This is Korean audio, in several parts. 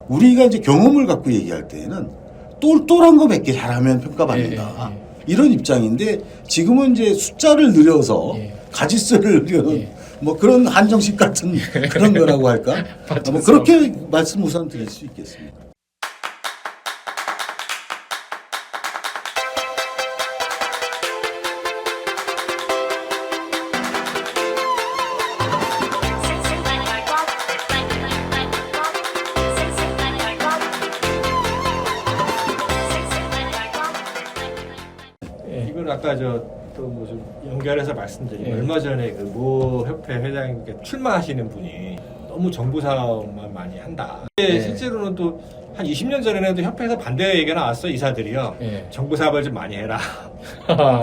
우리가 이제 경험을 갖고 얘기할 때에는 똘똘한 거 몇 개 잘하면 평가받는다. 이런 입장인데 지금은 이제 숫자를 늘려서 가짓수를 늘려는 뭐 그런 한정식 같은 그런 거라고 할까? 뭐 그렇게 말씀 우선 드릴 수 있겠습니다. 이건 아까 또 뭐 좀 연결해서 말씀드리면 얼마 전에 그 모 협회 회장님께 출마하시는 분이 너무 정부 사업만 많이 한다. 실제로는 또 한 20년 전에는 협회에서 반대 얘기가 나왔어. 이사들이요. 정부 사업을 좀 많이 해라.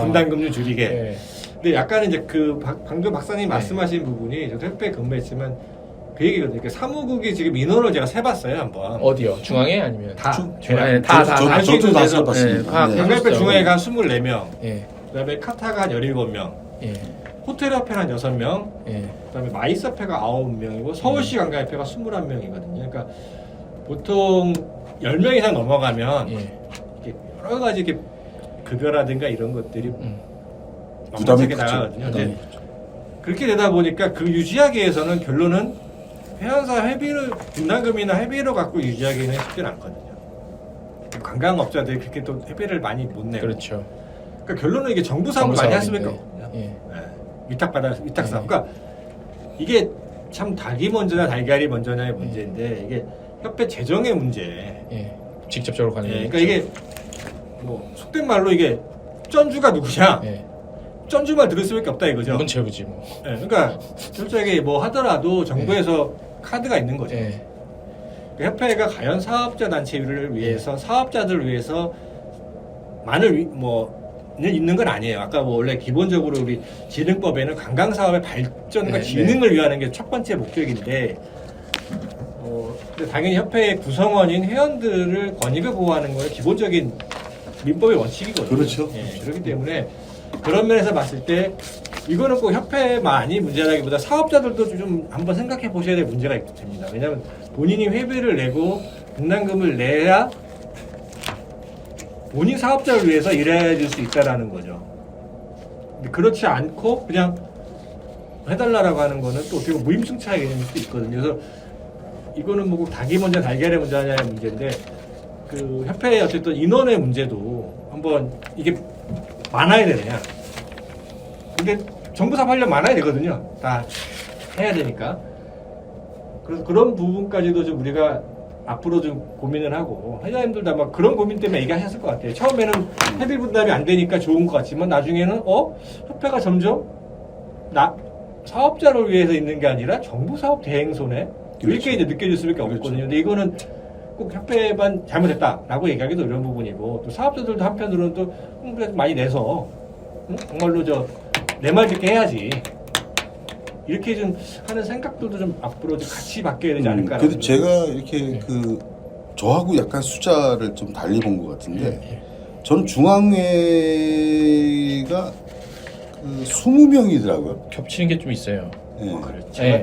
분담금 좀 줄이게. 근데 약간 이제 그 방금 박사님 말씀하신 부분이 저도 협회에 근무했지만 그 얘기거든요. 그러니까 사무국이 지금 인원을 제가 세봤어요 한번. 어디요? 중앙에 아니면 다. 저도 다 써봤습니다. 경찰협회 중앙회가 한 24명. 그다음에 카타가 한 17명. 호텔협회가 한 6명. 그다음에 마이스협회가 9명이고 서울시 관광협회가 21명이거든요. 그러니까 보통 10명 이상 넘어가면 이렇게 여러 가지 이렇게 급여라든가 이런 것들이 부담이 만만하게 나가거든요. 근데 그렇게 되다 보니까 그 유지하기 위해서는 결론은 회원사 회비를 분담금이나 회비로 갖고 유지하기는 쉽지 않거든요. 관광업자들이 그렇게 또 회비를 많이 못 내고. 그렇죠. 그러니까 결론은 이게 정부 사업을 많이 할 수밖에 없거든요. 위탁 사업. 그러니까 이게 참 닭이 먼저냐 달걀이 먼저냐의 문제인데 이게 협회 재정의 문제. 직접적으로 가는. 그러니까 이게 뭐 속된 말로 이게 쩐주가 누구냐? 쩐주만 들을 수밖에 없다 이거죠. 이건 제부지 뭐. 그러니까 솔직히 뭐 하더라도 정부에서 카드가 있는 거죠. 그 협회가 과연 사업자 단체를 위해서 사업자들을 위해서 를 있는 건 아니에요. 아까 뭐 원래 기본적으로 우리 진흥법에는 관광 사업의 발전과 진흥을 위하는 게 첫 번째 목적인데, 근데 당연히 협회의 구성원인 회원들을 권익을 보호하는 건 기본적인 민법의 원칙이거든요. 그렇죠. 그렇기 때문에 그런 면에서 봤을 때 이거는 꼭 협회만이 문제라기보다 사업자들도 좀 한번 생각해 보셔야 될 문제가 됩니다. 왜냐하면 본인이 회비를 내고 분담금을 내야 본인 사업자를 위해서 일해야 될 수 있다라는 거죠. 근데 그렇지 않고 그냥 해달라고 하는 거는 또 어떻게 보면 무임승차의 개념일 수도 있거든요. 그래서 이거는 뭐 꼭 닭이 먼저 달걀의 문제냐의 문제인데 그 협회의 어쨌든 인원의 문제도 한번 이게 많아야 되느냐. 근데 정부 사업 하려면 많아야 되거든요. 다 해야 되니까. 그래서 그런 부분까지도 좀 우리가 앞으로 좀 고민을 하고 회장님들도 아마 그런 고민 때문에 얘기하셨을 것 같아요. 처음에는 회비 분담이 안 되니까 좋은 것 같지만 나중에는 협회가 점점 사업자를 위해서 있는 게 아니라 정부 사업 대행소네 이렇게 이제 느껴질 수밖에 없거든요. 근데 이거는 꼭 협회만 잘못했다라고 얘기하기도 어려운 부분이고 또 사업자들도 한편으로는 또 많이 내서 정말로 내 말 듣게 해야지. 이렇게 좀 하는 생각들도 좀 앞으로 좀 같이 바뀌어야 되지 않을까. 근데 제가 이렇게 저하고 약간 숫자를 좀 달리 본 것 같은데 저는 중앙회가 20명이더라고요. 겹치는 게 좀 있어요.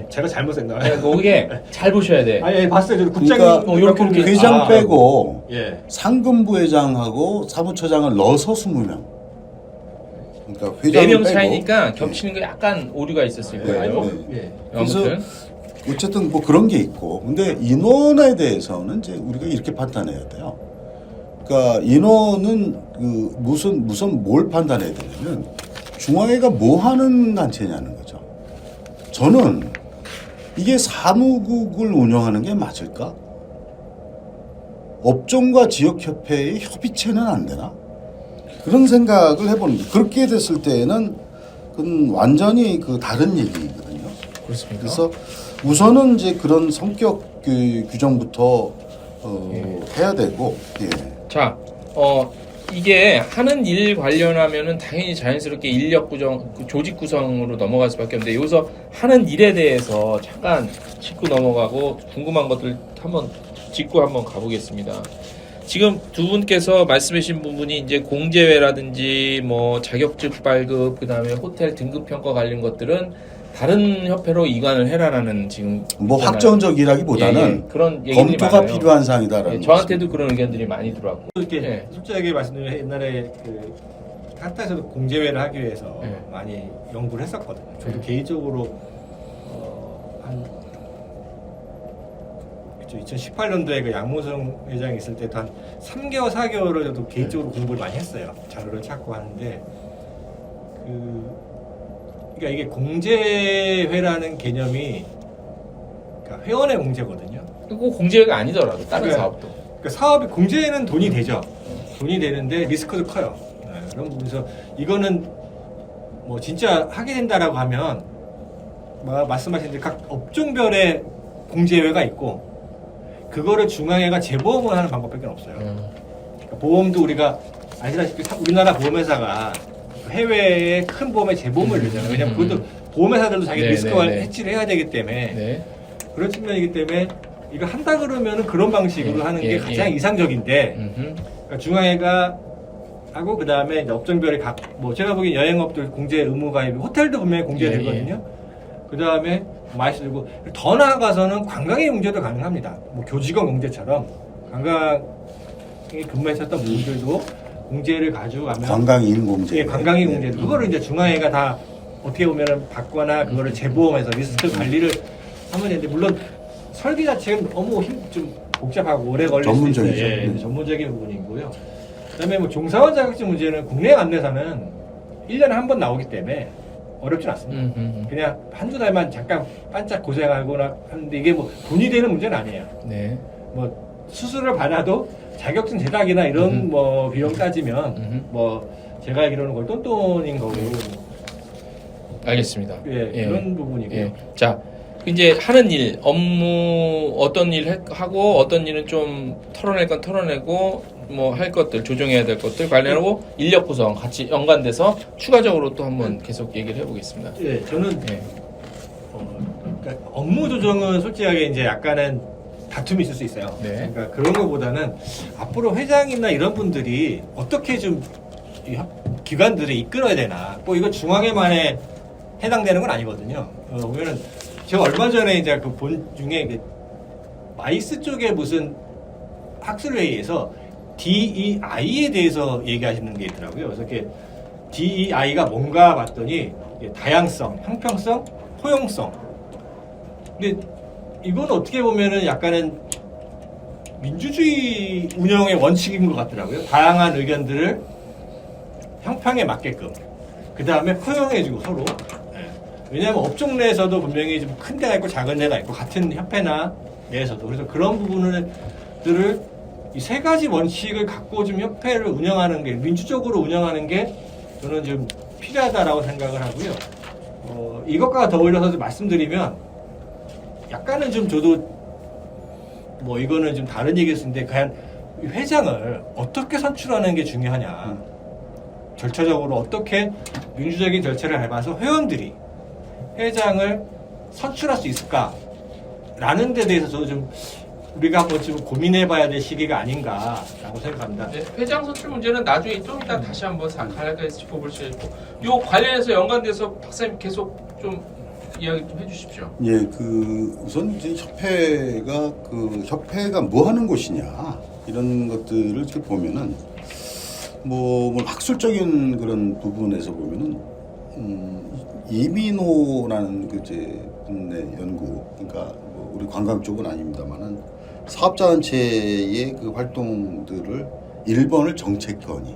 제가 잘못했나? 그게 잘 보셔야 돼. 봤어요. 저도 그러니까 이렇게 회장 빼고 상근부 회장하고 사무처장을 넣어서 20명. 그러니까 회장 4명 차이니까 겹치는 게 약간 오류가 있었을 거예요. 그래서 어쨌든 뭐 그런 게 있고, 근데 인원에 대해서는 이제 우리가 이렇게 판단해야 돼요. 그러니까 인원은 무슨 뭘 판단해야 되냐면 중앙회가 뭐 하는 단체냐는 거죠. 저는 이게 사무국을 운영하는 게 맞을까? 업종과 지역협회의 협의체는 안 되나? 그런 생각을 해보는 거예요. 그렇게 됐을 때에는 그건 완전히 다른 얘기거든요. 그렇습니까? 그래서 우선은 이제 그런 성격 규정부터 해야 되고. 자, 이게 하는 일 관련하면은 당연히 자연스럽게 인력 구정, 조직 구성으로 넘어갈 수밖에 없는데 여기서 하는 일에 대해서 잠깐 짚고 넘어가고 궁금한 것들 한번 짚고 한번 가보겠습니다. 지금 두 분께서 말씀하신 부분이 이제 공제회라든지 뭐 자격증 발급, 그다음에 호텔 등급 평가 관련 것들은 다른 협회로 이관을 해라라는 지금 뭐 있잖아요. 확정적이라기보다는 그런 얘기들이 검토가 많아요. 필요한 사항이다라는 예, 저한테도 그런 의견들이 많이 들어왔고 이렇게 예. 솔직하게 말씀드리면 옛날에 그 카타에서도 공제회를 하기 위해서 네. 많이 연구를 했었거든요. 저도 네. 개인적으로 한 2018년도에 그 양무성 회장이 있을 때도 한 3개월, 4개월을 저도 개인적으로 공부를 많이 했어요. 자료를 찾고 하는데 그러니까 이게 공제회라는 개념이 그러니까 회원의 공제거든요. 꼭 공제가 아니더라도 다른 그러니까 사업도 그러니까 사업이 공제는 돈이 되죠. 돈이 되는데 리스크도 커요. 네, 그런 부분에서 이거는 뭐 진짜 하게 된다라고 하면 말씀하신 대로 각 업종별의 공제회가 있고 그거를 중앙회가 재보험을 하는 방법밖에 없어요. 그러니까 보험도 우리가 아시다시피 우리나라 보험회사가 해외에 큰 보험에 재보험을 내잖아요. 왜냐면 그것도 보험회사들도 자기 네, 리스크와 네, 네. 해치를 해야 되기 때문에 네. 그런 측면이기 때문에 이거 한다 그러면은 그런 방식으로 예, 하는 예, 게 가장 예. 이상적인데 음흠. 그러니까 중앙회가 하고 그 다음에 업종별의 각 뭐 제가 보기엔 여행업들 공제 의무 가입, 호텔도 분명히 공제되거든요. 그 다음에 많이 들고 더 나아가서는 관광의 공제도 가능합니다. 뭐 교직원 공제처럼 관광에 근무했었던 분들도 공제를 가지고 가면 관광인 공제. 예, 관광인 공제 그거를 이제 중앙회가 다 어떻게 보면은 받거나 그거를 재보험해서 리스크 관리를 하면 되는데 물론 설계 자체는 너무 좀 복잡하고 오래 걸릴 수 전문적이죠. 있어요. 예, 전문적인 부분이고요. 그다음에 뭐 종사원 자격증 문제는 국내 안내사는 1년에 한 번 나오기 때문에 어렵진 않습니다. 그냥 한두 달만 잠깐 반짝 고생하거나 하는데 이게 뭐 돈이 되는 문제는 아니에요. 네. 뭐 수술을 받아도 자격증 제작이나 이런 뭐 비용 따지면 뭐 제가 알기로는 거의 똔똔인 거고 알겠습니다. 예, 그런 부분이고요. 예. 자, 이제 하는 일, 업무 어떤 일 하고 어떤 일은 좀 털어낼 건 털어내고 뭐 할 것들 조정해야 될 것들 관련하고 인력 구성 같이 연관돼서 추가적으로 또 한번 계속 얘기를 해보겠습니다. 예, 저는 예. 그러니까 업무 조정은 솔직하게 이제 약간은 다툼이 있을 수 있어요. 네. 그러니까 그런 것보다는 앞으로 회장이나 이런 분들이 어떻게 좀 이 기관들을 이끌어야 되나. 뭐 이거 중앙회만에 해당되는 건 아니거든요. 보면은 제가 얼마 전에 이제 그 본 중에 그 마이스 쪽에 무슨 학술회의에서 DEI에 대해서 얘기하시는 게 있더라고요. 그래서 이렇게 DEI가 뭔가 봤더니 다양성, 형평성, 포용성. 근데 이건 어떻게 보면은 약간은 민주주의 운영의 원칙인 것 같더라고요. 다양한 의견들을 형평에 맞게끔. 그 다음에 포용해주고 서로. 왜냐하면 업종 내에서도 분명히 좀 큰 데가 있고 작은 데가 있고 같은 협회나 내에서도. 그래서 그런 부분들을 이 세 가지 원칙을 갖고 좀 협회를 운영하는 게 민주적으로 운영하는 게 저는 좀 필요하다라고 생각을 하고요. 이것과 더불어서 좀 말씀드리면 약간은 좀 저도 뭐 이거는 좀 다른 얘기일 수 있는데 과연 회장을 어떻게 선출하는 게 중요하냐. 절차적으로 어떻게 민주적인 절차를 밟아서 회원들이 회장을 선출할 수 있을까라는 데 대해서 저도 좀 우리가 한번 좀 고민해봐야 될 시기가 아닌가라고 생각합니다. 네, 회장 선출 문제는 나중에 좀 이따 다시 한번 간략하게 짚어볼 수 있고 요 관련해서 연관돼서 박사님 계속 좀 이야기 좀 해주십시오. 예, 우선 이제 협회가 뭐 하는 곳이냐 이런 것들을 이렇게 보면은 뭐 학술적인 그런 부분에서 보면은 이민호라는 분의 연구, 그러니까 뭐 우리 관광 쪽은 아닙니다만은 사업자단체의 그 활동들을 1번을 정책건의.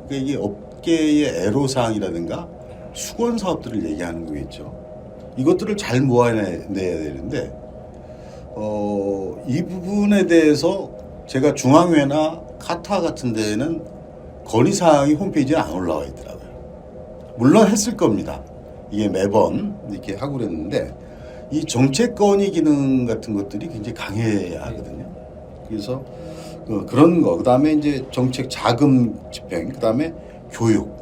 그러니까 이게 업계의 애로사항이라든가 수건 사업들을 얘기하는 거겠죠. 이것들을 잘 모아내야 되는데 이 부분에 대해서 제가 중앙회나 카타 같은 데에는 건의사항이 홈페이지에 안 올라와 있더라고요. 물론 했을 겁니다. 이게 매번 이렇게 하고 그랬는데 이 정책 건의 기능 같은 것들이 굉장히 강해야 하거든요. 그래서 그런 거, 그 다음에 이제 정책 자금 집행, 그 다음에 교육,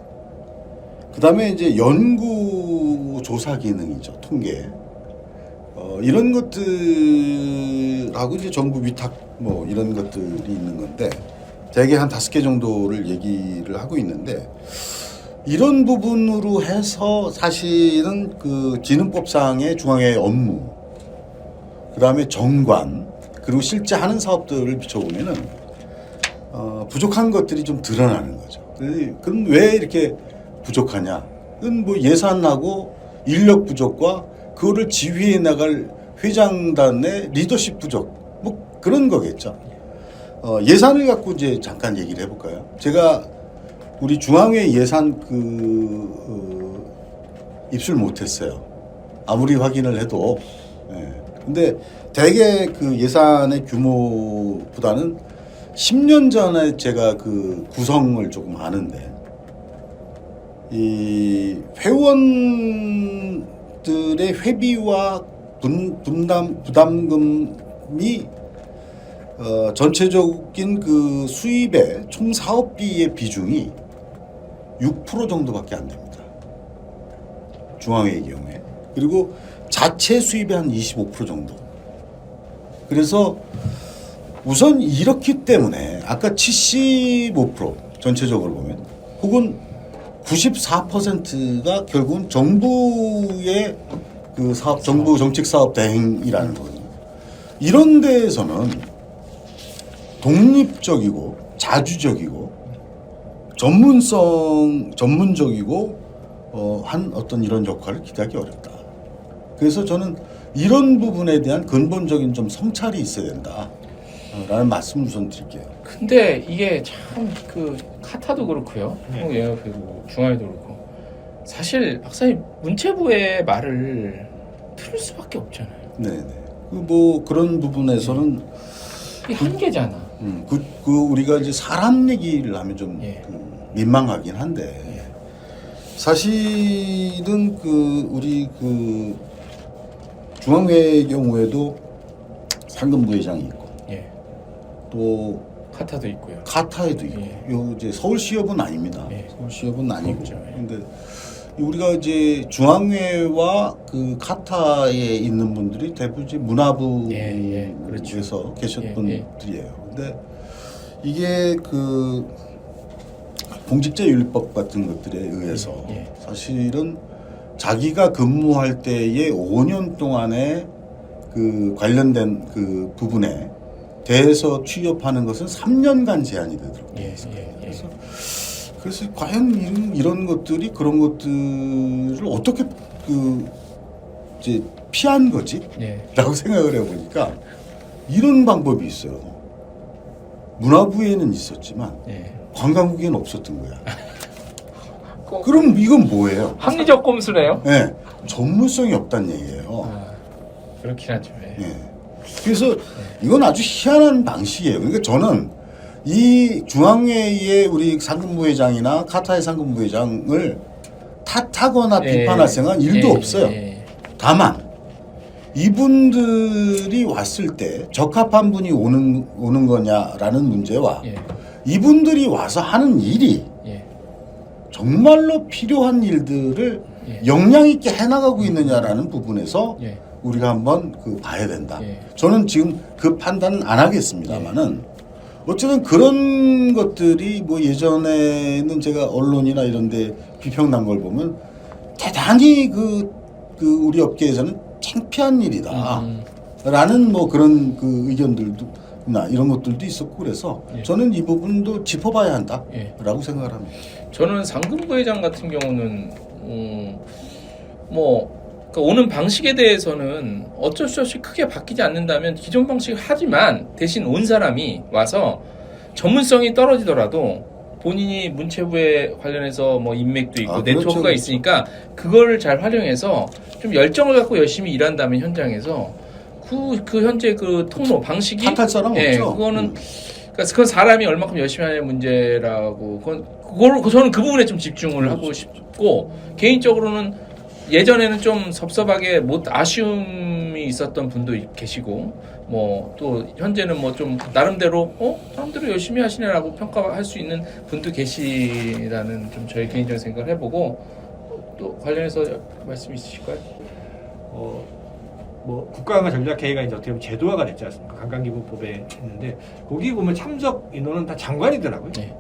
그 다음에 이제 연구 조사 기능이죠. 통계. 이런 것들하고 이제 정부 위탁 뭐 이런 것들이 있는 건데 대개 한 5개 정도를 얘기를 하고 있는데 이런 부분으로 해서 사실은 그 기능법상의 중앙회의 업무, 그 다음에 정관, 그리고 실제 하는 사업들을 비춰보면은 부족한 것들이 좀 드러나는 거죠. 그럼 왜 이렇게 부족하냐? 그건 뭐 예산하고 인력 부족과 그거를 지휘해 나갈 회장단의 리더십 부족, 뭐 그런 거겠죠. 예산을 갖고 이제 잠깐 얘기를 해볼까요? 제가 우리 중앙회 예산 입술 못했어요. 아무리 확인을 해도. 예. 근데 대개 그 예산의 규모보다는 10년 전에 제가 그 구성을 조금 아는데 이 회원들의 회비와 부담금이 전체적인 그 수입의 총 사업비의 비중이 6% 정도밖에 안 됩니다. 중앙회의 경우에. 그리고 자체 수입의 한 25% 정도. 그래서 우선 이렇기 때문에 아까 75% 전체적으로 보면 혹은 94%가 결국은 정부의 그 사업, 정부 정책 사업 대행이라는 거거든요. 이런 데에서는 독립적이고 자주적이고 전문적이고 한 어떤 이런 역할을 기대하기 어렵다. 그래서 저는 이런 부분에 대한 근본적인 좀 성찰이 있어야 된다라는 말씀을 우선 드릴게요. 근데 이게 참 그 카타도 그렇고요. 네. 예, 그리고 중앙회도 그렇고 사실 박사님 문체부의 말을 들을 수밖에 없잖아요. 네네. 뭐 그런 부분에서는 이게 한계잖아. 그 우리가 이제 사람 얘기를 하면 좀 예. 민망하긴 한데 사실은 그 우리 그 중앙회의 경우에도 상근부회장이 있고 예. 또 카타도 있고요. 카타에도 있고 예. 요 이제 서울시협은 아닙니다. 예. 서울시협은 아니고 그렇죠. 예. 근데 우리가 이제 중앙회와 그 카타에 있는 분들이 대부분 이제 문화부에서 예, 예. 그렇죠. 계셨던 예, 분들이에요. 근데 이게 그 공직자윤리법 같은 것들에 의해서 예. 사실은 자기가 근무할 때의 5년 동안에 그 관련된 그 부분에 대해서 취업하는 것은 3년간 제한이 되도록 되어 예. 있습니다. 예. 예. 그래서 과연 이런 것들이 그런 것들을 어떻게 그 이제 피한 거지? 예. 라고 생각을 해보니까 이런 방법이 있어요. 문화부에는 있었지만 예. 관광국에는 없었던 거야. 그럼 이건 뭐예요? 합리적 꼼수네요. 네, 전문성이 없다는 얘기예요. 아, 그렇긴 하죠. 예. 예. 그래서 이건 아주 희한한 방식이에요. 그러니까 저는 이 중앙회의의 우리 상근부회장이나 카타의 상근부회장을 탓하거나 예. 비판할 생각은 일도 예. 없어요. 예. 다만 이분들이 왔을 때 적합한 분이 오는 거냐라는 문제와 예. 이분들이 와서 하는 일이 예. 정말로 필요한 일들을 예. 역량 있게 해나가고 있느냐라는 부분에서 예. 우리가 한번 그 봐야 된다. 예. 저는 지금 그 판단은 안 하겠습니다만은 어쨌든 그런 것들이 뭐 예전에는 제가 언론이나 이런데 비평난 걸 보면 대단히 그 우리 업계에서는 창피한 일이다라는 뭐 그런 그 의견들도 나 이런 것들도 있었고 그래서 예. 저는 이 부분도 짚어봐야 한다라고 예. 생각을 합니다. 저는 상근부회장 같은 경우는 뭐 그러니까 오는 방식에 대해서는 어쩔 수 없이 크게 바뀌지 않는다면 기존 방식을 하지만 대신 온 사람이 와서 전문성이 떨어지더라도 본인이 문체부에 관련해서 뭐 인맥도 있고 그렇죠, 네트워크가 그렇죠. 있으니까 그걸 잘 활용해서 좀 열정을 갖고 열심히 일한다면 현장에서 그 현재 그 통로 방식이 탓할 사람 예, 없죠. 그거는 그러니까 그 사람이 얼마큼 열심히 하는 문제라고 저는 그 부분에 좀 집중을 하고 싶고 개인적으로는 예전에는 좀 섭섭하게 아쉬움이 있었던 분도 계시고 뭐 또 현재는 뭐 좀 나름대로 사람들이 열심히 하시네라고 평가할 수 있는 분도 계시라는 좀 저의 개인적인 생각을 해보고 또 관련해서 말씀 있으실까요? 뭐 국가관광 전략회의가 이제 어떻게 보면 제도화가 됐지 않습니까? 관광기본법에 했는데 거기 보면 참석 인원은 다 장관이더라고요. 네.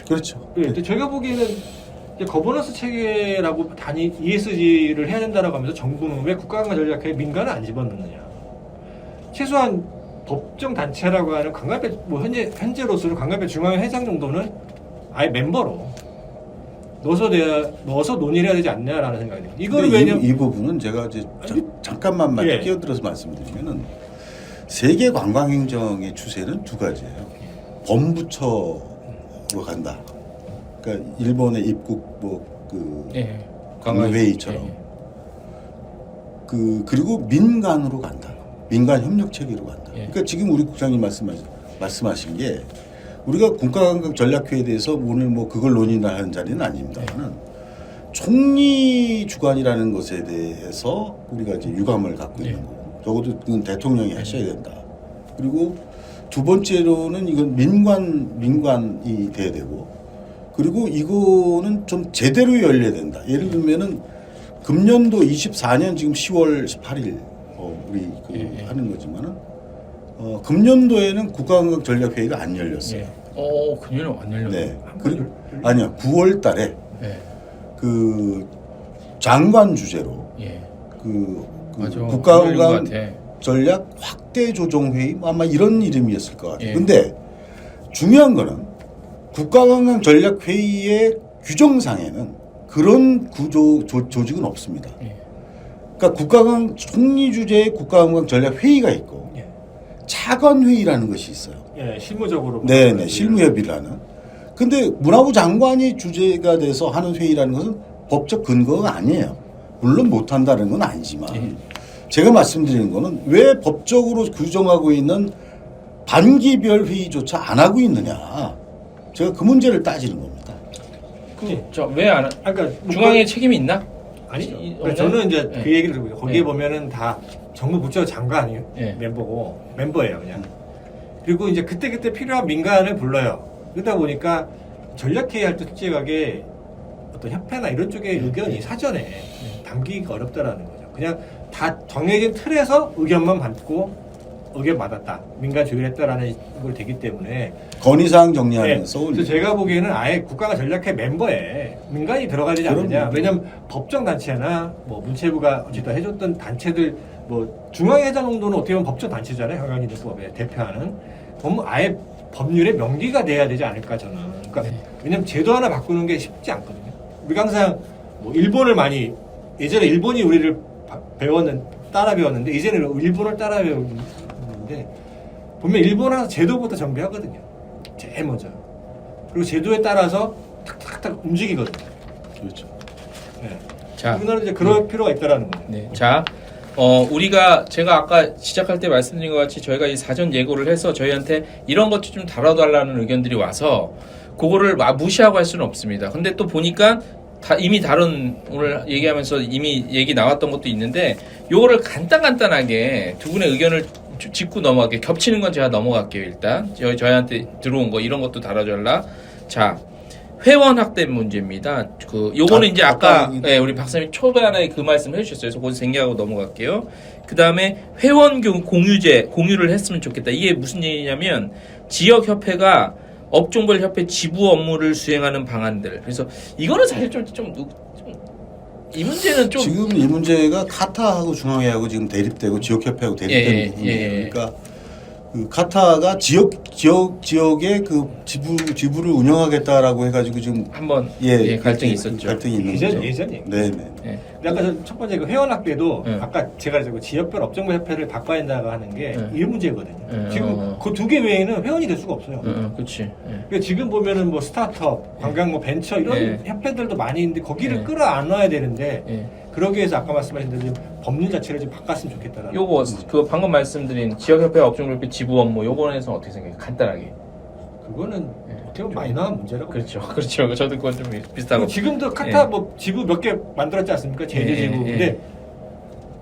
그렇죠. 네, 근데 제가 보기에는 이제 거버넌스 체계라고 단위 ESG를 해야 된다라고 하면서 정부는 왜 국가관광 전략회의 민간을 안 집어넣느냐. 최소한 법정 단체라고 하는 관광협회 뭐 현재로서는 관광협회 중앙회 회장 정도는 아예 멤버로 넣어서 논의를 해야 되지 않냐라는 생각이 듭니다. 이거는 왜냐면 이 부분은 제가 이제 잠깐만 예. 끼어들어서 말씀드리면은 세계 관광행정의 추세는 두 가지예요. 범부처로 간다. 그러니까 일본의 입국 뭐그 예. 관광회의처럼 예. 그리고 민간으로 간다. 민간 협력 체계로 간다. 예. 그러니까 지금 우리 국장님 말씀하신 게 우리가 국가관광 전략회의에 대해서 오늘 뭐 그걸 논의하는 자리는 아닙니다만은 총리 주관이라는 것에 대해서 우리가 이제 유감을 갖고 있는 거고 적어도 그건 대통령이 하셔야 된다. 그리고 두 번째로는 이건 민관이 돼야 되고 그리고 이거는 좀 제대로 열려야 된다. 예를 들면은 금년도 24년 지금 10월 18일 우리 하는 거지만은 금년도에는 국가관광 전략회의가 안 열렸어요. 금년에 안 열렸네. 네. 아니요. 9월 달에 예. 그 장관 주제로 예. 국가관광 맞아. 안 열린 것 같아. 전략 확대 조정 회의 아마 이런 이름이었을 것 같아요. 예. 근데 중요한 거는 국가관광 전략 회의의 규정상에는 그런 조직은 없습니다. 예. 그러니까 국가관광 총리 주재의 국가관광 전략 회의가 있고 예. 차관 회의라는 것이 있어요. 예, 실무적으로 네네 실무협의라는. 근데 문화부 장관이 주재가 돼서 하는 회의라는 것은 법적 근거가 아니에요. 물론 못한다는 건 아니지만 예. 제가 말씀드리는 거는 왜 법적으로 규정하고 있는 반기별 회의조차 안 하고 있느냐. 제가 그 문제를 따지는 겁니다. 왜 안? 그러니까 중앙에 책임이 있나? 아니죠. 없나요? 그러니까 저는 이제 예. 그 얘기를 들고 있어요. 거기에 예. 보면은 다 정부 부처 장관이 예. 멤버예요, 그냥. 그리고 이제 그때 필요한 민간을 불러요. 그러다 보니까 전략회의 할 때 솔직하게 어떤 협회나 이런 쪽의 의견이 사전에 담기기가 어렵다라는 거죠. 그냥 다 정해진 틀에서 의견만 받고 의견 받았다. 민간 조율했다라는 걸 되기 때문에 건의사항 정리하면서 그래서 제가 보기에는 아예 국가가 전략회 멤버에 민간이 들어가야 되지 않느냐. 그럼요. 왜냐면 법정 단체나 뭐 문체부가 어쨌든 해줬던 단체들 뭐 중앙회장 정도는 어떻게 보면 법정 단체잖아요. 관광인들법에 대표하는. 그러면 아예 법률에 명기가 돼야 되지 않을까 저는. 그러니까 왜냐면 제도 하나 바꾸는 게 쉽지 않거든요. 우리가 항상 뭐 일본을 많이 예전에 일본이 우리를 따라 배웠는데 이제는 일본을 따라 배우는데 보면 일본은 항상 제도부터 정비하거든요. 제일 먼저. 그리고 제도에 따라서 탁탁탁 움직이거든요. 그렇죠. 네. 자, 우리나라도 이제 그럴 필요가 있다라는 거예요. 네. 자, 제가 아까 시작할 때 말씀드린 것 같이 저희가 이 사전 예고를 해서 저희한테 이런 것도 좀 다뤄달라는 의견들이 와서 그거를 무시하고 할 수는 없습니다. 근데 또 보니까 이미 오늘 얘기하면서 이미 얘기 나왔던 것도 있는데 요거를 간단하게 두 분의 의견을 짚고 넘어갈게요. 겹치는 건 제가 넘어갈게요. 일단 저희한테 들어온 거 이런 것도 다뤄달라. 자, 회원 확대 문제입니다. 요거는 이제 아까 우리 박사님 초반에 그 말씀을 해주셨어요. 그래서 거기서 생략하고 넘어갈게요. 그 다음에 회원 공유를 했으면 좋겠다. 이게 무슨 얘기냐면 지역 협회가 업종별 협회 지부 업무를 수행하는 방안들. 그래서 이거는 사실 이 문제는 좀 지금 이 문제가 카타하고 중앙회하고 지금 대립되고 지역협회하고 대립되는 부분이에요. 그러니까 그 카타가 지역의 그 지부를 운영하겠다라고 해가지고 지금 한번 갈등이 있었죠. 갈등이 있는 거죠. 예전 얘기. 네네. 예. 근데 아까 첫 번째 그 회원 확대도 네. 아까 제가 그 지역별 업종별 협회를 바꿔야 된다고 하는 게 이 문제거든요. 네. 지금 그 두 개 외에는 회원이 될 수가 없어요. 그렇지. 그러니까 지금 보면은 뭐 스타트업, 관광 뭐 벤처 이런 협회들도 많이 있는데 거기를 끌어안아야 되는데 그러기 위해서 아까 말씀하신 대로 법률 자체를 좀 바꿨으면 좋겠다라는. 요거 방금 말씀드린 지역협회 업종협회 지부 업무 요거에서 어떻게 생각해요? 간단하게. 그거는 어떻게 보면 마이너한 문제라고. 그렇죠. 저도 그건 좀 비슷하고. 지금도 카타 뭐 지부 몇 개 만들었지 않습니까? 제재 지부. 근데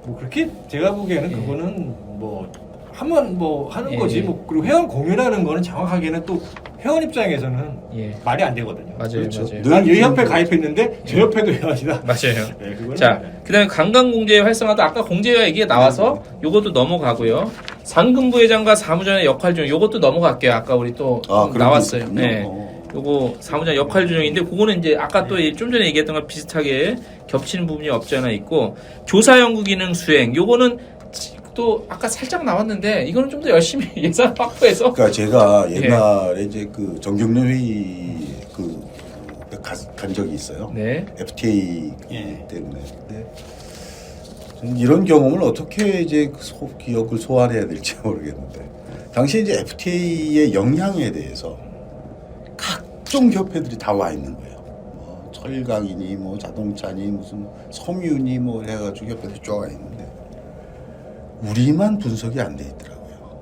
뭐 그렇게 제가 보기에는 그거는 뭐 하면 뭐 하는 거지. 뭐 그리고 회원 공유라는 거는 정확하게는 또 회원 입장에서는 말이 안 되거든요. 맞아요, 그렇죠. 맞아요. 난 이 협회 가입했는데 저 협회도 회원이다. 맞아요. 네, 그거는 자, 그다음에 관광공제 활성화도 아까 공제가 얘기가 나와서 요것도 넘어가고요. 상금부회장과 사무장의 역할 중 요것도 넘어갈게요. 아까 우리 또 나왔어요. 네. 요거 사무장 역할 조정인데 그거는 이제 아까 또 좀 전에 얘기했던 거 비슷하게 겹치는 부분이 없지 않아 있고 조사 연구 기능 수행 요거는 또 아까 살짝 나왔는데 이거는 좀 더 열심히 예산 확보해서 그러니까 제가 옛날에 이제 그 정경련 회의 간 적이 있어요. 네. FTA 때문에. 근데 저는 이런 경험을 어떻게 이제 기억을 소환해야 될지 모르겠는데 당시 이제 FTA의 영향에 대해서 각종 협회들이 다 와 있는 거예요. 뭐 철강이니 뭐 자동차니 무슨 섬유니 뭐 해가지고 협회들이 쫙 와 있는데 우리만 분석이 안 돼 있더라고요.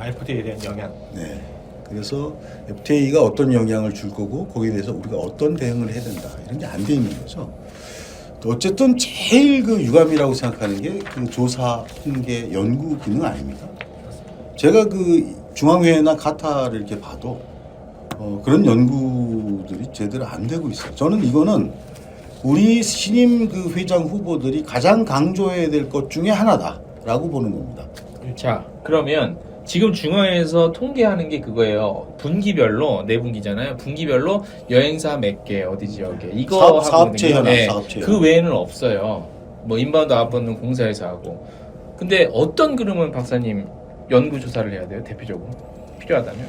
FTA에 대한 영향. 네. 그래서 FTA가 어떤 영향을 줄 거고 거기에 대해서 우리가 어떤 대응을 해야 된다 이런 게 안 돼 있는 거죠. 어쨌든 제일 그 유감이라고 생각하는 게 그 조사, 통계, 연구 기능 아닙니까? 제가 그 중앙회나 카타를 이렇게 봐도 그런 연구들이 제대로 안 되고 있어요. 저는 이거는 우리 신임 그 회장 후보들이 가장 강조해야 될 것 중에 하나다라고 보는 겁니다. 자 그러면 지금 중앙에서 통계하는 게 그거예요. 분기별로 네 분기잖아요. 분기별로 여행사 몇 개 어디 지역에 이거 사업체 하거든요. 현황, 사업체 그 외에는 없어요. 뭐 인바운드 아웃바운드 공사에서 하고. 근데 어떤 그러면 박사님 연구 조사를 해야 돼요? 대표적으로 필요하다면?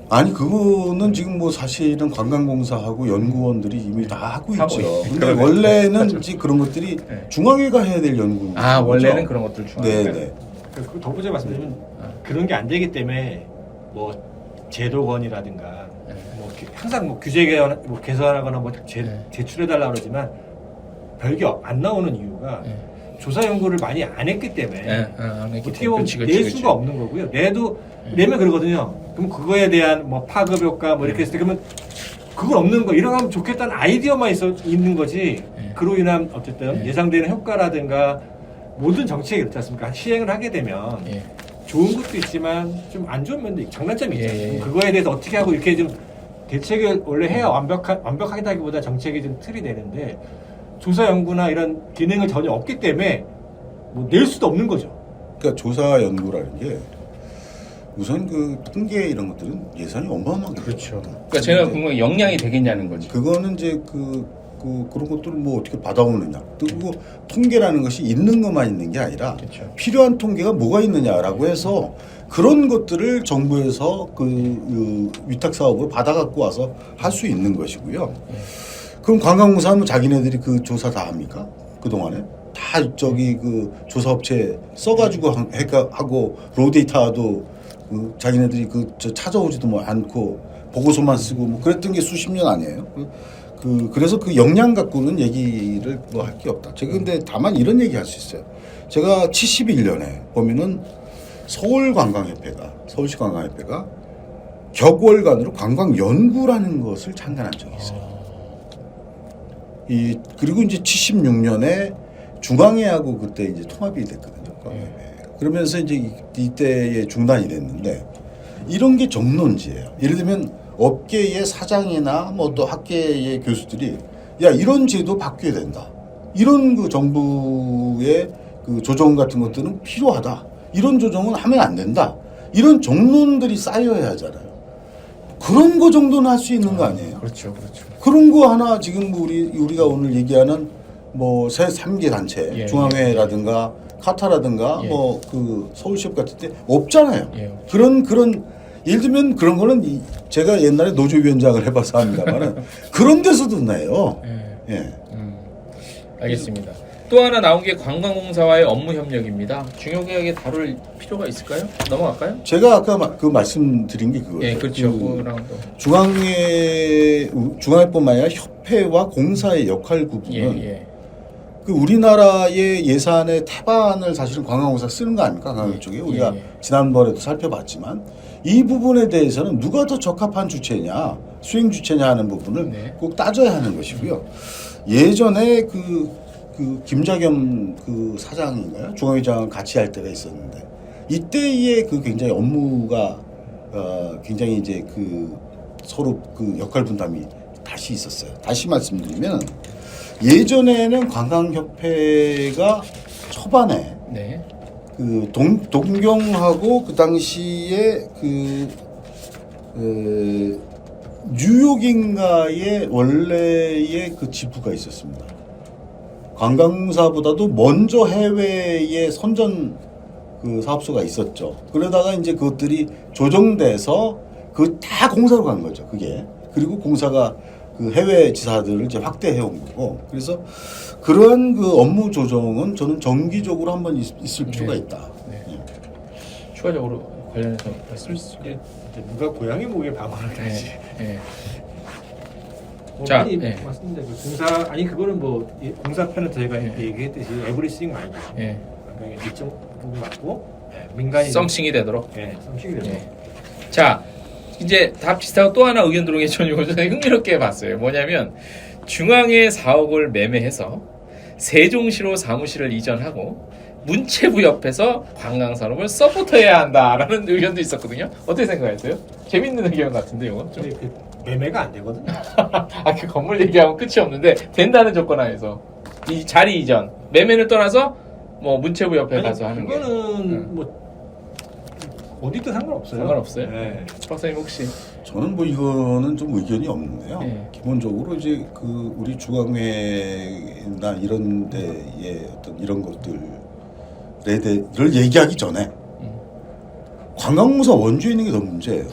아니 그거는 지금 뭐 사실은 관광공사하고 연구원들이 이미 다 하고 있죠. 근데 원래는 이제 그런 것들이 네. 중앙회가 해야 될 연구. 아 원래는 그런 것들 중앙에. 네네. 그 덧붙여 말씀드리면 그런 게 안 되기 때문에 뭐 제도건이라든가 뭐 항상 뭐 규제 개선하거나 뭐 제출해달라 그러지만 별게 안 나오는 이유가 조사 연구를 많이 안 했기 때문에 어떻게 보면 낼 수가 없는 거고요. 내면 그러거든요. 그럼 그거에 대한 뭐 파급 효과 뭐 이렇게 했을 때 그러면 그건 없는 거 이러면 좋겠다는 아이디어만 있는 거지. 그로 인한 어쨌든 예상되는 효과라든가 모든 정책이 그렇지 않습니까? 시행을 하게 되면 좋은 것도 있지만 좀 안 좋은 면도 장단점이 있잖아요. 그거에 대해서 어떻게 하고 이렇게 좀 대책을 원래 해야 완벽하다기보다 정책이 좀 틀이 되는데 조사 연구나 이런 기능을 전혀 없기 때문에 뭐 낼 수도 없는 거죠. 그러니까 조사 연구라는 게 우선 그 통계 이런 것들은 예산이 어마어마하게 그렇죠. 그러니까 제가 궁금한 게 역량이 되겠냐는 거지. 그거는 이제 그런 것들을 뭐 어떻게 받아오느냐. 그리고 통계라는 것이 있는 것만 있는 게 아니라 그렇죠. 필요한 통계가 뭐가 있느냐라고 해서 그런 것들을 정부에서 그 위탁 사업으로 받아갖고 와서 할 수 있는 것이고요. 그럼 관광공사는 자기네들이 그 조사 다 합니까? 그 동안에 다 저기 그 조사업체 써가지고 하고 로데이터도 자기네들이 저 찾아오지도 뭐 않고 보고서만 쓰고 뭐 그랬던 게 수십 년 아니에요? 그래서 그 역량 갖고는 얘기를 뭐 할 게 없다. 제가 근데 다만 이런 얘기 할 수 있어요. 제가 71년에 보면은 서울시 관광협회가 격월간으로 관광연구라는 것을 창간한 적이 있어요. 그리고 이제 76년에 중앙회하고 그때 이제 통합이 됐거든요. 그러면서 이제 이때에 중단이 됐는데 이런 게 정론지예요. 예를 들면 업계의 사장이나 뭐 또 학계의 교수들이 야 이런 제도 바뀌어야 된다. 이런 그 정부의 그 조정 같은 것들은 필요하다. 이런 조정은 하면 안 된다. 이런 정론들이 쌓여야 하잖아요. 그런 거 정도는 할 수 있는 거 아니에요? 그렇죠, 그렇죠. 그런 거 하나 지금 우리가 오늘 얘기하는 뭐 새 3개 단체, 중앙회라든가 카타라든가 뭐 그 서울시협 같은 데 없잖아요. 그런 예를 들면 그런 거는 제가 옛날에 노조위원장을 해봐서 합니다만은 그런 데서도 나요. 알겠습니다. 또 하나 나온 게 관광공사와의 업무 협력입니다. 중요하게 다룰 필요가 있을까요? 넘어갈까요? 제가 아까 그 말씀드린 게 그거예요. 예, 그렇죠. 그거랑 또 중앙회뿐만 아니라 협회와 공사의 역할 구분은 그 우리나라의 예산의 태반을 사실은 관광공사 쓰는 거 아닙니까? 관광 쪽에 우리가 지난번에도 살펴봤지만 이 부분에 대해서는 누가 더 적합한 주체냐, 수행 주체냐 하는 부분을 꼭 따져야 하는 것이고요. 예전에 그 김자겸 그 사장인가요? 중앙회장 같이 할 때가 있었는데 이때의 그 굉장히 업무가 굉장히 이제 그 서로 그 역할 분담이 다시 있었어요. 다시 말씀드리면 예전에는 관광협회가 초반에 그 동경하고 그 당시에 뉴욕인가의 원래의 그 지부가 있었습니다. 관광사보다도 먼저 해외에 선전 그 사업소가 있었죠. 그러다가 이제 그것들이 조정돼서 그 다 공사로 간 거죠. 그게. 그리고 공사가 그 해외 지사들을 이제 확대해 온 거고. 그래서 그러한 그 업무 조정은 저는 정기적으로 한번 있을 필요가 있다. 네. 예. 추가적으로 관련해서 말씀해 주시죠. 이제 누가 고양이 목에 방어를 하지. 네. 자, 네. 맞습니다. 그 공사 아니 그거는 뭐 공사편은 저희가 네. 얘기했듯이 에브리싱 말고 네. 관광의 일정 부분 맞고 민간이 썸씽이 되도록. 썸씽이 되도록. 자, 이제 다 비슷하고 또 하나 의견 들어온 게 저는 이거 좀 흥미롭게 봤어요. 뭐냐면 중앙에 4억을 매매해서 세종시로 사무실을 이전하고 문체부 옆에서 관광산업을 서포트해야 한다라는 의견도 있었거든요. 어떻게 생각하세요? 재밌는 의견 같은데 이거 좀. 근데 그 매매가 안 되거든요. 그 건물 얘기하면 끝이 없는데 된다는 조건 하에서 이 자리 이전 매매를 떠나서 뭐 문체부 옆에 가서 하는 게 그거는 뭐 어디든 상관없어요. 상관없어요? 네. 박사님 혹시 저는 뭐 이거는 좀 의견이 없는데요. 네. 기본적으로 이제 그 우리 중앙회나 이런 데의 어떤 이런 것들에 대해를 얘기하기 전에 관광공사 원주에 있는 게 더 문제예요.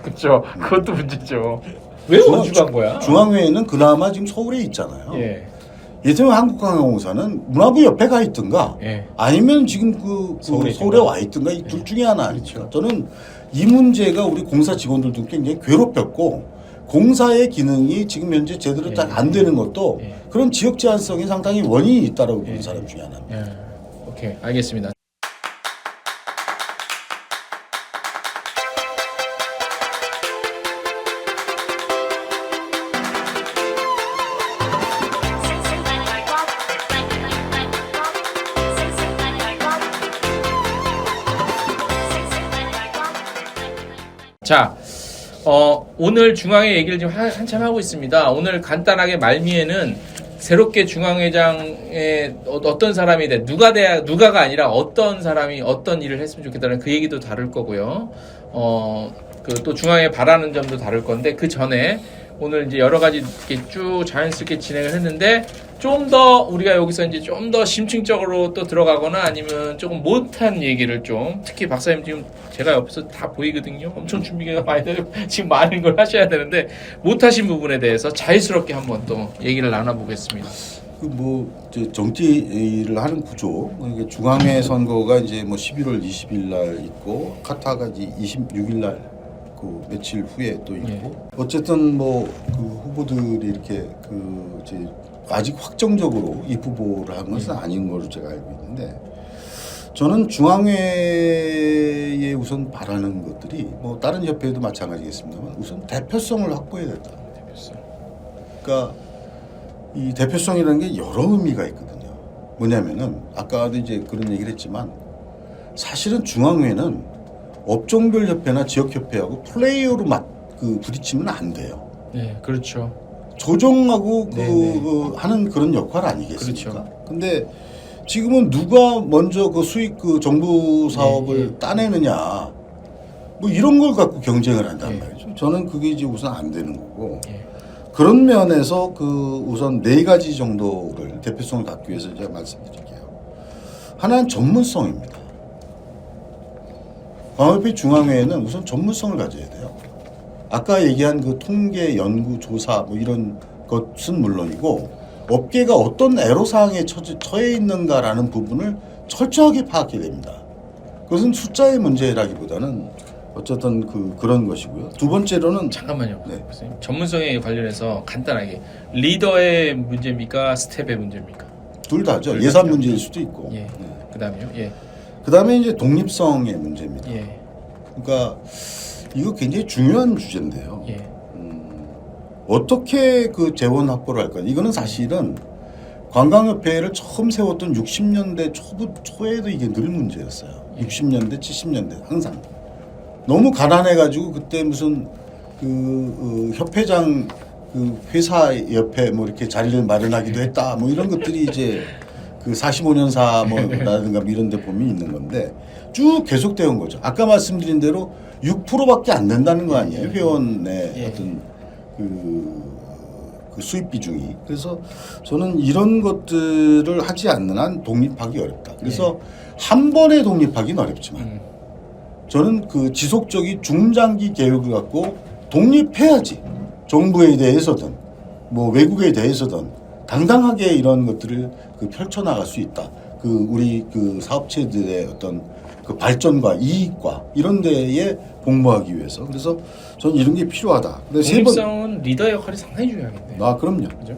그렇죠. 그것도 문제죠. 왜 원주 간 거야? 중앙회는 그나마 지금 서울에 있잖아요. 예. 예전에 한국관광공사는 문화부 옆에 가 있든가 예. 아니면 지금 그 서울에 서울에 와 있든가 이 둘 중에 하나 아니죠. 저는 이 문제가 우리 공사 직원들도 굉장히 괴롭혔고 공사의 기능이 지금 현재 제대로 예. 딱 안 되는 것도 예. 그런 지역 제한성이 상당히 원인이 있다라고 보는 예. 사람 중에 하나입니다. 예. 오케이, 알겠습니다. 자, 오늘 중앙회 얘기를 지금 한참 하고 있습니다. 오늘 간단하게 말미에는 새롭게 중앙회장에 어떤 사람이 돼 누가가 아니라 어떤 사람이 어떤 일을 했으면 좋겠다는 그 얘기도 다룰 거고요. 그 또 중앙회 바라는 점도 다룰 건데 그 전에 오늘 이제 여러 가지 이렇게 쭉 자연스럽게 진행을 했는데 좀 더 우리가 여기서 이제 좀 더 심층적으로 또 들어가거나 아니면 조금 못한 얘기를 좀 특히 박사님 지금 제가 옆에서 다 보이거든요. 엄청 준비가 많이 되고 지금 많은 걸 하셔야 되는데 못하신 부분에 대해서 자유스럽게 한번 또 얘기를 나눠보겠습니다. 그 뭐 정치를 하는 구조, 이게 중앙회 선거가 이제 뭐 11월 20일 날 있고 카타가 이제 26일 날 그 며칠 후에 또 있고 예. 어쨌든 뭐 그 후보들이 이렇게 그 이제 아직 확정적으로 이 후보를 한 것은 아닌 걸로 제가 알고 있는데 저는 중앙회에 우선 바라는 것들이 뭐 다른 협회도 마찬가지겠습니다만 우선 대표성을 확보해야 된다. 대표성. 그러니까 이 대표성이라는 게 여러 의미가 있거든요. 뭐냐면은 아까도 이제 그런 얘기를 했지만 사실은 중앙회는 업종별 협회나 지역 협회하고 플레이어로 부딪히면 안 돼요. 네, 그렇죠. 조정하고 네네. 하는 그런 역할 아니겠습니까? 그렇죠. 근데 지금은 누가 먼저 그 수익 그 정부 사업을 네. 따내느냐 뭐 이런 걸 갖고 경쟁을 한단 네. 말이죠. 저는 그게 이제 우선 안 되는 거고 예. 그런 면에서 그 우선 네 가지 정도를 대표성을 갖기 위해서 제가 말씀드릴게요. 하나는 전문성입니다. 광역회 중앙회에는 우선 전문성을 가져야 돼요. 아까 얘기한 그 통계, 연구, 조사 뭐 이런 것은 물론이고 업계가 어떤 애로사항에 처해 있는가라는 부분을 철저하게 파악해야 됩니다. 그것은 숫자의 문제라기보다는 어쨌든 그런 것이고요. 두 번째로는 잠깐만요. 네. 선생님. 전문성에 관련해서 간단하게 리더의 문제입니까? 스텝의 문제입니까? 둘 다죠. 둘 예산 다죠. 문제일 수도 있고. 예. 네. 그다음에요. 예. 그다음에 이제 독립성의 문제입니다. 예. 그러니까 이거 굉장히 중요한 주제인데요. 예. 어떻게 그 재원 확보를 할까? 이거는 사실은 관광협회를 처음 세웠던 60년대 초에도 이게 늘 문제였어요. 60년대, 70년대 항상 너무 가난해가지고 그때 무슨 협회장 그 회사 옆에 뭐 이렇게 자리를 마련하기도 했다. 뭐 이런 것들이 이제 그 45년사 뭐라든가 이런 데 보면 있는 건데 쭉 계속되어 온 거죠. 아까 말씀드린 대로 6%밖에 안 된다는 거 아니에요. 회원의 예. 어떤 그 수입 비중이. 그래서 저는 이런 것들을 하지 않는 한 독립하기 어렵다. 그래서 한 번에 독립하기는 어렵지만 저는 그 지속적인 중장기 계획을 갖고 독립해야지 정부에 대해서든 뭐 외국에 대해서든 당당하게 이런 것들을 그 펼쳐나갈 수 있다. 그 우리 그 사업체들의 어떤 그 발전과 이익과 이런 데에 공모하기 위해서. 그래서 저는 이런 게 필요하다. 근데 독립성은 리더 역할이 상당히 중요하겠네요. 그럼요. 그죠?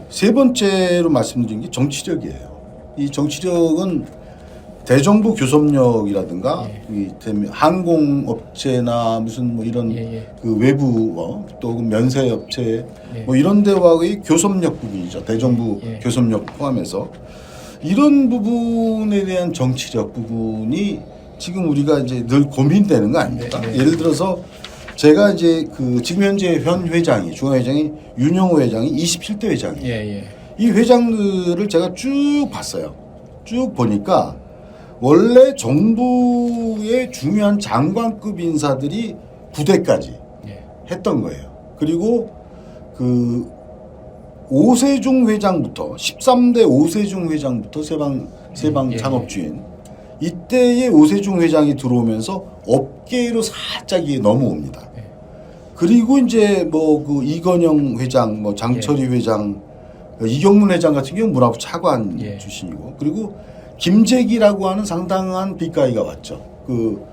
세 번째로 말씀드린 게 정치력이에요. 이 정치력은 대정부 교섭력이라든가 이 항공업체나 무슨 뭐 이런 그 외부 또 면세업체 뭐 이런 데와의 교섭력 부분이죠. 대정부 교섭력 포함해서 이런 부분에 대한 정치력 부분이 지금 우리가 이제 늘 고민되는 거 아닙니까? 예를 들어서 제가 이제 그 지금 현재 현 회장이 중앙회장이 윤영호 회장이 27대 회장이에요. 이 회장들을 제가 쭉 봤어요. 쭉 보니까 원래 정부의 중요한 장관급 인사들이 부대까지 했던 거예요. 그리고 그 오세중 회장부터 13대 오세중 회장부터 세방 창업주인 이때의 오세중 회장이 들어오면서 업계로 살짝 넘어옵니다. 그리고 이제 뭐 그 이건영 회장, 뭐 장철희 회장, 이경문 회장 같은 경우는 문화부 차관 출신이고, 그리고 김재기라고 하는 상당한 빚가이가 왔죠. 그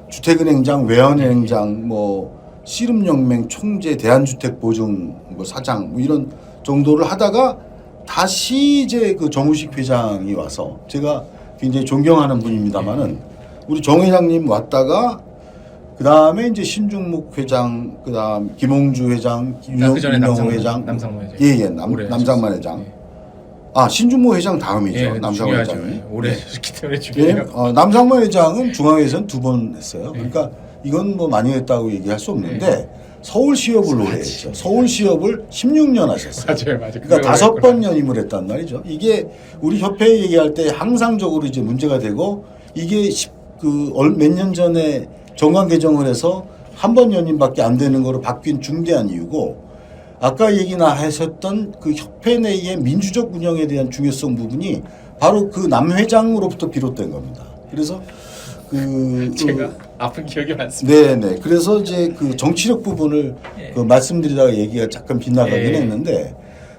주택은행장, 외환은행장, 뭐 씨름연맹 총재, 대한주택보증 뭐 사장 뭐 이런 정도를 하다가 다시 이제 그 정우식 회장이 와서 제가 굉장히 존경하는 분입니다만은 우리 정 회장님 왔다가 그 다음에 이제 신중목 회장, 그 다음 김홍주 회장, 윤영호 회장, 남상만 회장, 남상만 회장. 신중모 회장 다음이죠. 남상만 회장이. 오래 했기 때문에 중요해요. 남상만 회장은 중앙회에서는 2번 했어요. 그러니까 이건 뭐 많이 했다고 얘기할 수 없는데 서울시협을 오래 했죠. 서울시협을 16년 하셨어요. 맞아요. 그러니까 5번 연임을 했단 말이죠. 이게 우리 협회 얘기할 때 항상적으로 이제 문제가 되고 이게 몇 년 전에 정관 개정을 해서 한 번 연임밖에 안 되는 거로 바뀐 중대한 이유고, 아까 얘기나 하셨던 그 협회 내의 민주적 운영에 대한 중요성 부분이 바로 그 남 회장으로부터 비롯된 겁니다. 그래서 제가 아픈 기억이 많습니다. 네네. 그래서 이제 그 정치력 부분을 그 말씀드리다가 얘기가 잠깐 빗나가긴 했는데,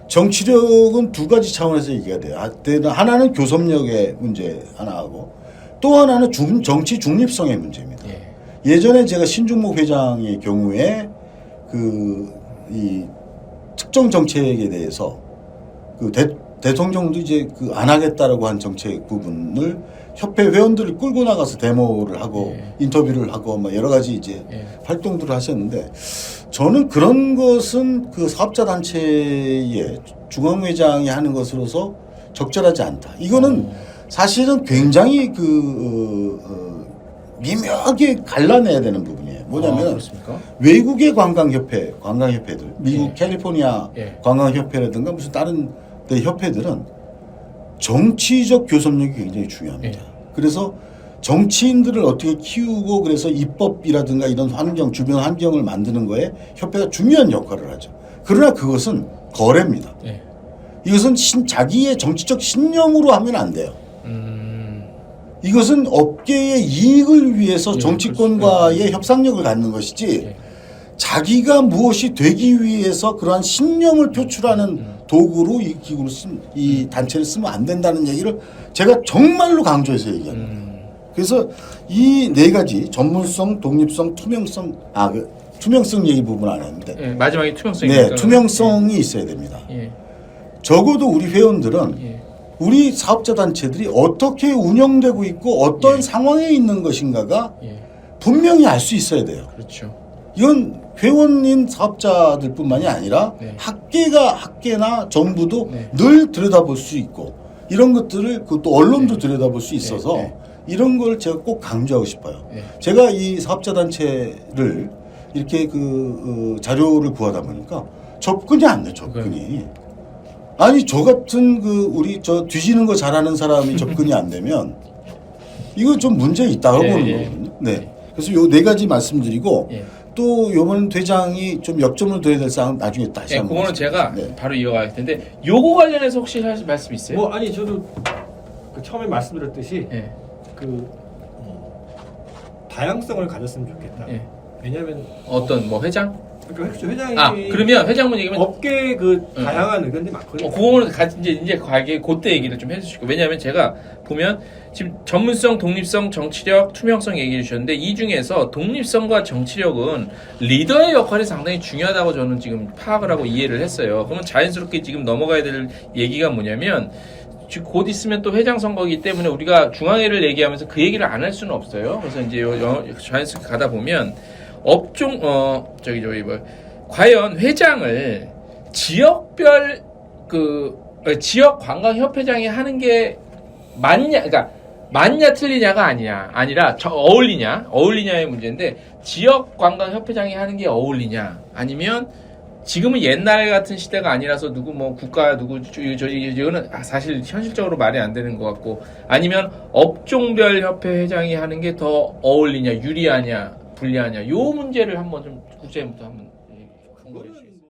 정치력은 두 가지 차원에서 얘기가 돼요. 하나는 교섭력의 문제 하나하고 또 하나는 정치 중립성의 문제입니다. 예전에 제가 신중목 회장의 경우에 이 특정 정책에 대해서 그 대통령도 이제 그 안 하겠다라고 한 정책 부분을 협회 회원들을 끌고 나가서 데모를 하고 인터뷰를 하고 뭐 여러 가지 이제 활동들을 하셨는데, 저는 그런 것은 그 사업자 단체의 중앙회장이 하는 것으로서 적절하지 않다. 이거는 사실은 굉장히 미묘하게 갈라내야 되는 부분이에요. 뭐냐면 외국의 관광협회들, 미국 캘리포니아 관광협회라든가 무슨 다른 데 협회들은 정치적 교섭력이 굉장히 중요합니다. 그래서 정치인들을 어떻게 키우고 그래서 입법이라든가 이런 환경, 주변 환경을 만드는 거에 협회가 중요한 역할을 하죠. 그러나 그것은 거래입니다. 이것은 자기의 정치적 신념으로 하면 안 돼요. 이것은 업계의 이익을 위해서 정치권과의 협상력을 갖는 것이지 자기가 무엇이 되기 위해서 그러한 신념을 표출하는 도구로 이 단체를 쓰면 안 된다는 얘기를 제가 정말로 강조해서 얘기합니다. 그래서 이 네 가지 전문성, 독립성, 투명성, 투명성 얘기 부분 안 했는데 마지막에 투명성이 투명성이 있어야 됩니다. 적어도 우리 회원들은 우리 사업자 단체들이 어떻게 운영되고 있고 어떤 상황에 있는 것인가가 분명히 알 수 있어야 돼요. 그렇죠. 이건 회원인 사업자들뿐만이 아니라 학계나 정부도 늘 들여다볼 수 있고 이런 것들을 또 언론도 들여다볼 수 있어서 이런 걸 제가 꼭 강조하고 싶어요. 제가 이 사업자 단체를 이렇게 자료를 구하다 보니까 접근이 안 돼, 접근이. 아니, 저 같은 우리 뒤지는 거 잘하는 사람이 접근이 안 되면 이거 좀 문제 있다고 보는 거거든요. 그래서 요 네 가지 말씀드리고 또 요번 퇴장이 좀 역점을 둬야 될 사항은 나중에 다시 네, 한번 그거는 제가 말씀드리겠습니다. 네. 바로 이어갈 텐데 요거 관련해서 혹시 하실 말씀 있어요? 뭐 아니 저도 그 처음에 말씀드렸듯이 예. 그 다양성을 가졌으면 좋겠다. 예. 왜냐하면 어떤 뭐 회장? 그러니까 회장이 아 그러면 회장분 얘기면 업계 그 다양한 의견들이 많거든요. 그거는 이제 가게 그때 얘기를 좀 해주시고 왜냐하면 제가 보면 지금 전문성, 독립성, 정치력, 투명성 얘기해 주셨는데 이 중에서 독립성과 정치력은 리더의 역할이 상당히 중요하다고 저는 지금 파악을 하고 이해를 했어요. 그러면 자연스럽게 지금 넘어가야 될 얘기가 뭐냐면 곧 있으면 또 회장 선거이기 때문에 우리가 중앙회를 얘기하면서 그 얘기를 안 할 수는 없어요. 그래서 이제 자연스럽게 가다 보면 업종 저기 뭐 과연 회장을 지역별 지역 관광 협회장이 하는 게 맞냐 틀리냐가 아니라 어울리냐의 문제인데 지역 관광 협회장이 하는 게 어울리냐 아니면 지금은 옛날 같은 시대가 아니라서 누구 뭐 국가 누구 이거는 사실 현실적으로 말이 안 되는 것 같고 아니면 업종별 협회 회장이 하는 게 더 어울리냐 유리하냐 불리하냐 요 문제를 한번 좀 국장님부터 한번